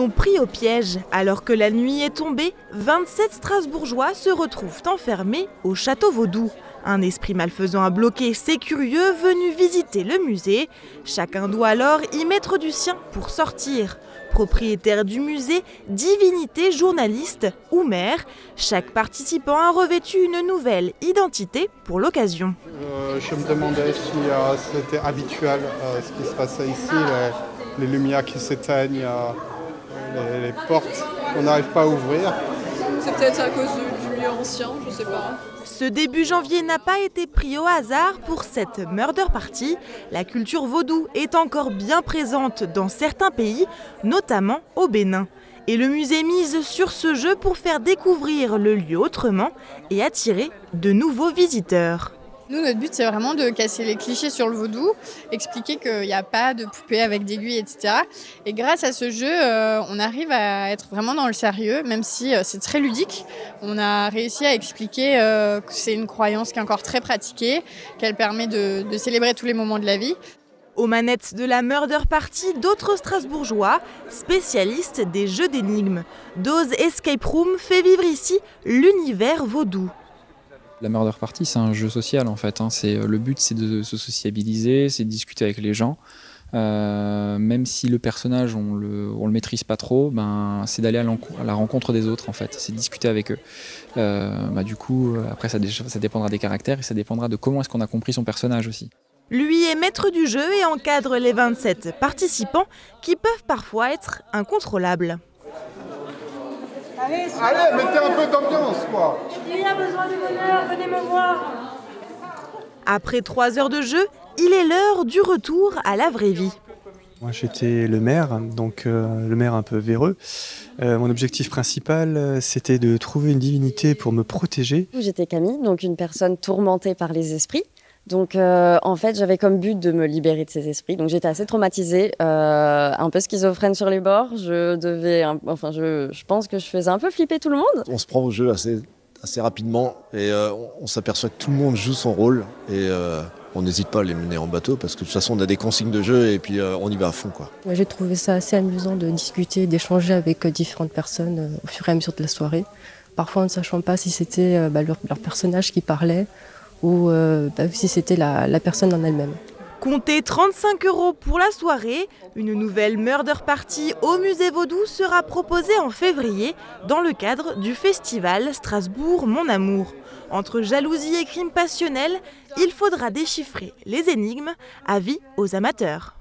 sont pris au piège. Alors que la nuit est tombée, 27 Strasbourgeois se retrouvent enfermés au château Vaudou. Un esprit malfaisant a bloqué ces curieux venus visiter le musée. Chacun doit alors y mettre du sien pour sortir. Propriétaire du musée, divinité, journaliste ou maire, chaque participant a revêtu une nouvelle identité pour l'occasion. Je me demandais si c'était habituel ce qui se passait ici, les lumières qui s'éteignent, les portes qu'on n'arrive pas à ouvrir. C'est peut-être à cause du lieu ancien, je sais pas. Ce début janvier n'a pas été pris au hasard pour cette murder party. La culture vaudou est encore bien présente dans certains pays, notamment au Bénin. Et le musée mise sur ce jeu pour faire découvrir le lieu autrement et attirer de nouveaux visiteurs. Nous, notre but, c'est vraiment de casser les clichés sur le vaudou, expliquer qu'il n'y a pas de poupée avec d'aiguilles, etc. Et grâce à ce jeu, on arrive à être vraiment dans le sérieux, même si c'est très ludique. On a réussi à expliquer que c'est une croyance qui est encore très pratiquée, qu'elle permet de célébrer tous les moments de la vie. Aux manettes de la Murder Party, d'autres Strasbourgeois, spécialistes des jeux d'énigmes. Dose Escape Room fait vivre ici l'univers vaudou. La Murder Party, c'est un jeu social en fait. Le but, c'est de se sociabiliser, c'est de discuter avec les gens. Même si le personnage, on le maîtrise pas trop, c'est d'aller à la rencontre des autres en fait. C'est de discuter avec eux. Du coup, après, ça dépendra des caractères et ça dépendra de comment est-ce qu'on a compris son personnage aussi. Lui est maître du jeu et encadre les 27 participants qui peuvent parfois être incontrôlables. Allez, mettez un peu d'ambiance, quoi. Il y a besoin de bonheur, venez me voir. Après 3 heures de jeu, il est l'heure du retour à la vraie vie. Moi, j'étais le maire, donc le maire un peu véreux. Mon objectif principal, c'était de trouver une divinité pour me protéger. J'étais Camille, donc une personne tourmentée par les esprits. Donc en fait, j'avais comme but de me libérer de ces esprits. Donc j'étais assez traumatisée, un peu schizophrène sur les bords. Je pense que je faisais un peu flipper tout le monde. On se prend au jeu assez rapidement et on s'aperçoit que tout le monde joue son rôle et on n'hésite pas à les mener en bateau parce que de toute façon on a des consignes de jeu et puis on y va à fond, quoi. Moi, j'ai trouvé ça assez amusant de discuter, d'échanger avec différentes personnes au fur et à mesure de la soirée. Parfois en ne sachant pas si c'était leur personnage qui parlait ou si c'était la personne en elle-même. Comptez 35 € pour la soirée. Une nouvelle Murder Party au musée Vaudou sera proposée en février dans le cadre du festival Strasbourg Mon Amour. Entre jalousie et crime passionnel, il faudra déchiffrer les énigmes. Avis aux amateurs.